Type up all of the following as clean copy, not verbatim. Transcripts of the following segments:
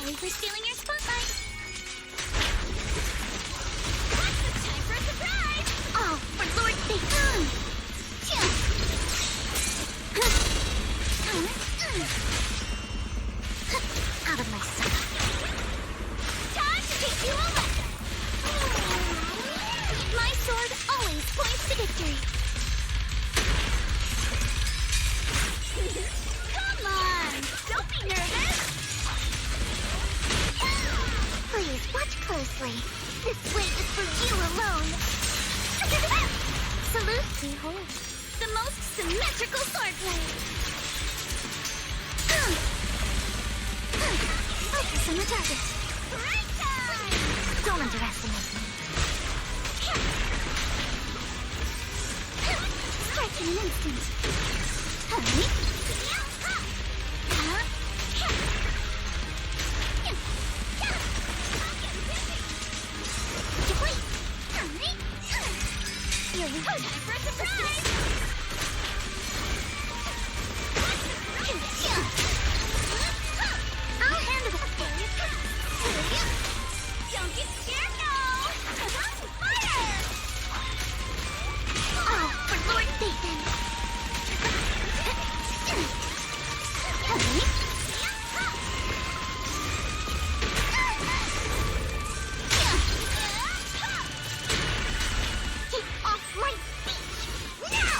Sorry for stealing your spotlight. It's time for a surprise! Oh, for Lord's sake! Out of my sight. Time to teach you a lesson! My sword always points to victory. Come on! Don't be nervous! Please watch closely. This weight is for you alone. Salute, behold, the most symmetrical swordplay. Focus on the target. Break time! Don't underestimate me. Strike in an instant. Here we go. Time for a surprise! I'll handle it. Don't get scared now! Fire! Oh, for Lord Satan! Get off my beach! Now!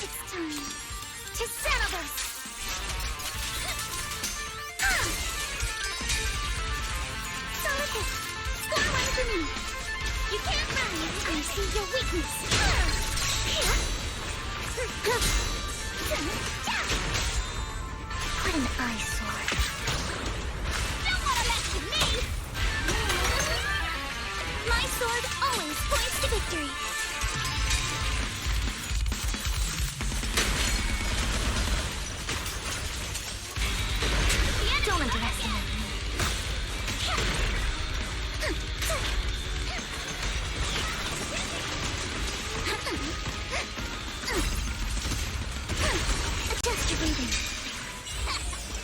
It's time to settle this! Solid, score one for me! You can't run! I see your weakness! What an eyesore! Don't wanna mess with me! My sword always points to victory! Don't underestimate me. Adjust your breathing.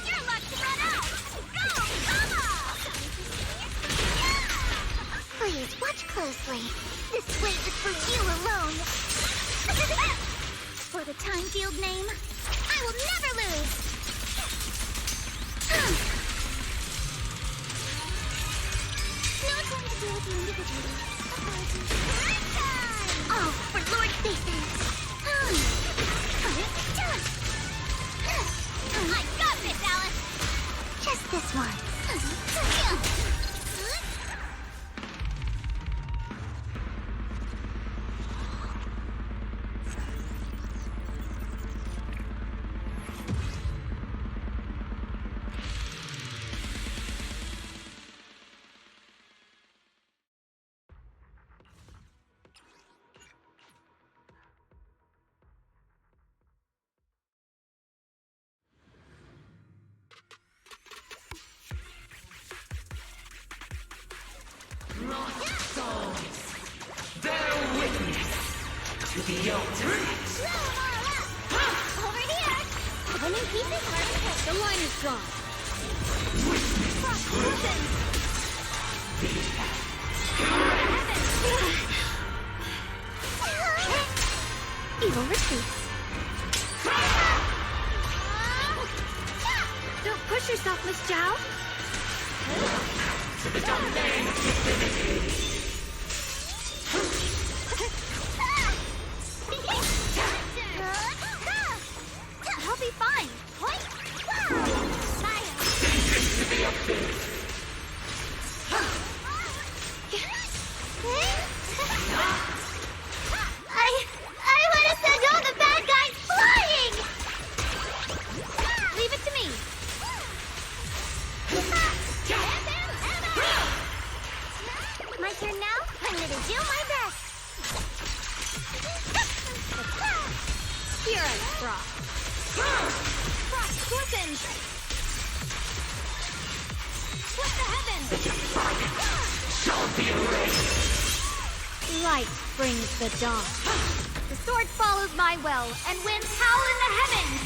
You're about to run out! Go, come on! Please, watch closely. This weight is for you alone. For the time field name, I will never lose! No time to deal with you individually. Apologies. Oh, for Lord Satan! I got this, Alice! Just this once. Bear witness to the ultimate. Over here! Winning pieces are in place. The line is drawn. Cross weapons! Evil retreats. Don't push yourself, Miss Zhao. To the domain of divinity. I'll be fine. Point. Fire. To the abyss. I want to send all the bad guys flying. Leave it to me. My turn now? I'm gonna do my best. Here I frost. Frost scorpions. Split the heavens. Shall be erased. Light brings the dawn. The sword follows my will and winds howl in the heavens.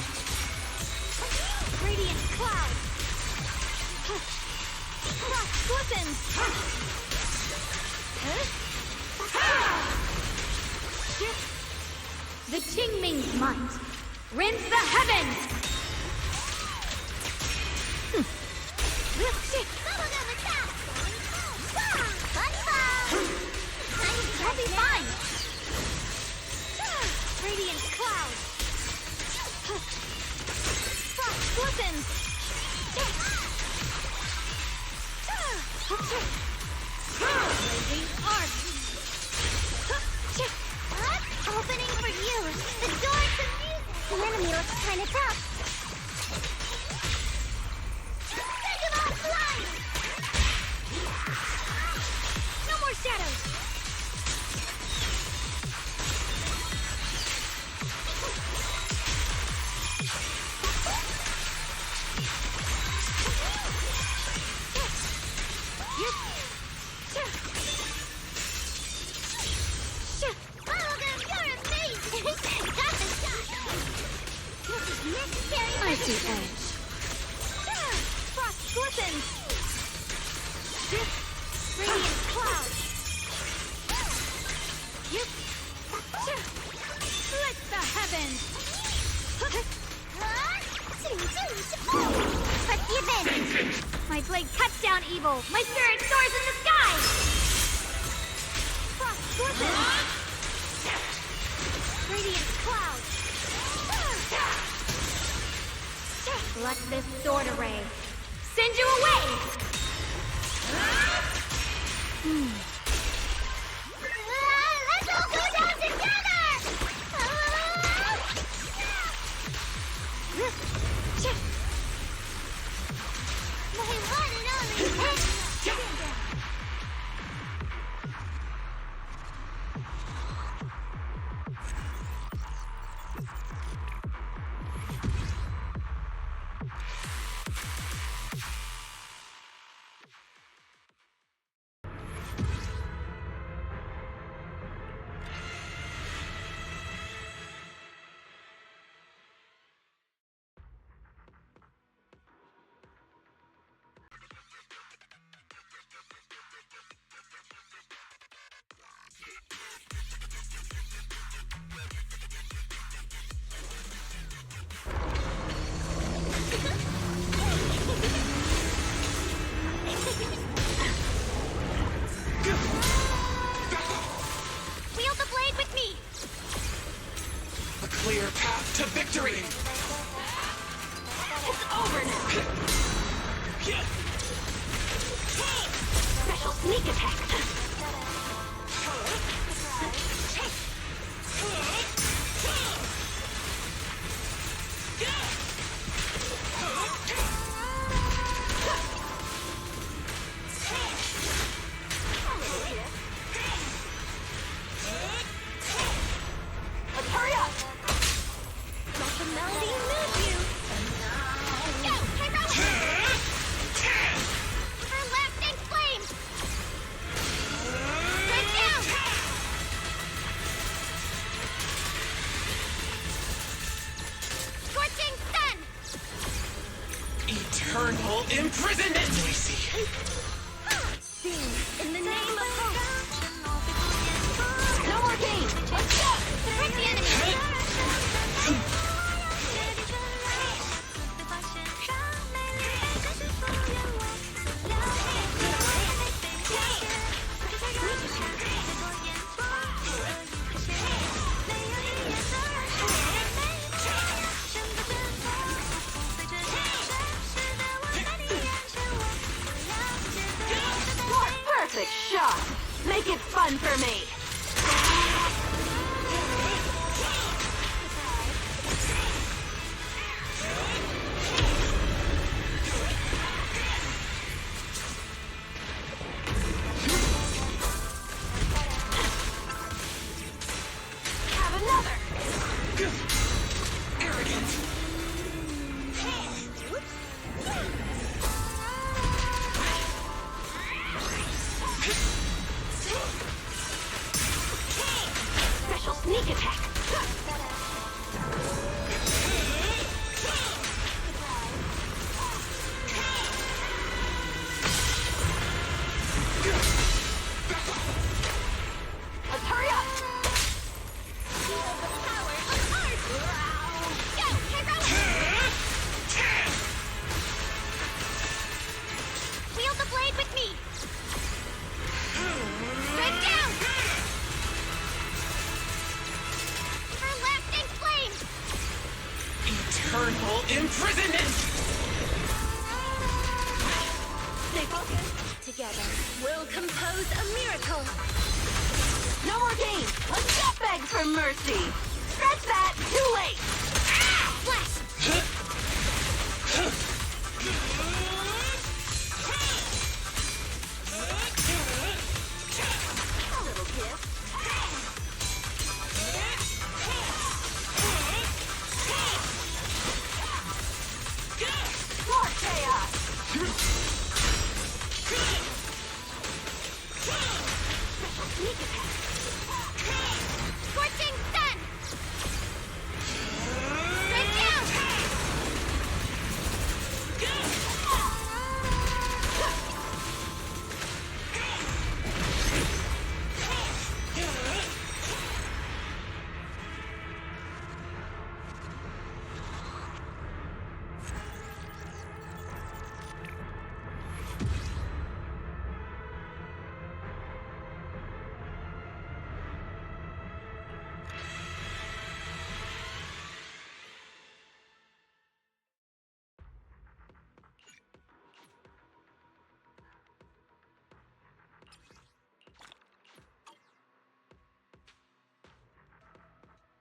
Radiant cloud. Frost glistens! The Qingming's might. Rinse the heavens! Bubblegum attack! I'll be fine! Radiant cloud! Frost glistens! Blazing arc! Opening for you! The door to music! The enemy looks kinda tough! Take him offline! No more shadows! Icy edge. Frost glistens. Radiant cloud. Split the heavens. Forgiven. My blade cuts down evil. My spirit soars in the sky. Frost glistens. Radiant cloud. Let this sword array send you away! Let's all go down together! My one and only Wield the blade with me! A clear path to victory! It's over now! Special sneak attack! Let's hurry up! Let the melody move you! Go, heroic! For lasting flames! Stand down! Scorching sun! Eternal imprisonment! We see. In the name of hope! No more pain! Let's go! Protect the enemy! Perfect shot! Make it fun for me! Have another! Arrogant! for mercy. Scratch that. Too late. Flash! A little gift. More chaos.